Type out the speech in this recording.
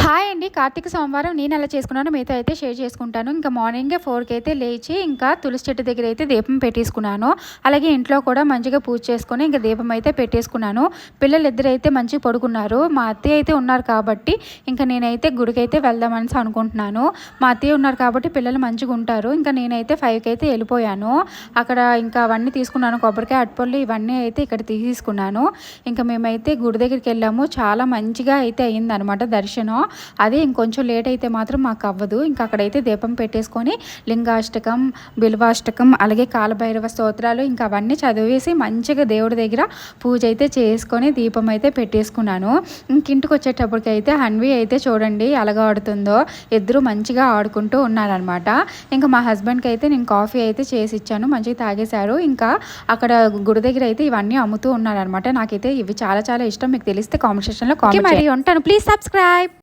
Hi అండి. కార్తీక సోమవారం నేను ఎలా చేసుకున్నానో మీతో అయితే షేర్ చేసుకుంటాను. ఇంకా మార్నింగే 4కి అయితే లేచి ఇంకా తులసి చెట్టు దగ్గర అయితే దీపం పెట్టేసుకున్నాను. అలాగే ఇంట్లో కూడా మంచిగా పూజ చేసుకొని ఇంకా దీపం అయితే పెట్టేసుకున్నాను. పిల్లలిద్దరు అయితే మంచిగా పడుకున్నారు. మా అత్తయ్య అయితే ఉన్నారు కాబట్టి ఇంకా నేనైతే గుడికి అయితే వెళ్దామని అనుకుంటున్నాను. మా అత్తయ్య ఉన్నారు కాబట్టి పిల్లలు మంచిగా ఉంటారు. ఇంకా నేనైతే 5కి అయితే వెళ్ళిపోయాను. అక్కడ ఇంకా అవన్నీ తీసుకున్నాను. కొబ్బరికాయ, అరటిపళ్ళు ఇవన్నీ అయితే ఇక్కడ తీసుకున్నాను. ఇంకా మేమైతే గుడి దగ్గరికి వెళ్ళాము. చాలా మంచిగా అయితే అయ్యిందనమాట దర్శనం. అదే ఇంకొంచెం లేట్ అయితే మాత్రం మాకు అవ్వదు. ఇంకా అక్కడైతే దీపం పెట్టేసుకొని లింగాష్టకం, బిల్వాష్టకం, అలాగే కాలభైరవ స్తోత్రాలు ఇంకా అవన్నీ చదివేసి మంచిగా దేవుడి దగ్గర పూజ అయితే చేసుకొని దీపం అయితే పెట్టేసుకున్నాను. ఇంటికి వచ్చేటప్పటికైతే హన్వి అయితే చూడండి ఎలాగ ఆడుతుందో. ఇద్దరు మంచిగా ఆడుకుంటూ ఉన్నారనమాట. ఇంకా మా హస్బెండ్కి అయితే నేను కాఫీ అయితే చేసి ఇచ్చాను. మంచిగా తాగేశారు. ఇంకా అక్కడ గుడి దగ్గర అయితే ఇవన్నీ అమ్ముతూ ఉన్నారనమాట. నాకైతే ఇవి చాలా చాలా ఇష్టం. మీకు తెలిస్తే కామెంట్ సెక్షన్లో కామెంట్ చేయండి. మరి ఉంటాను. Please subscribe.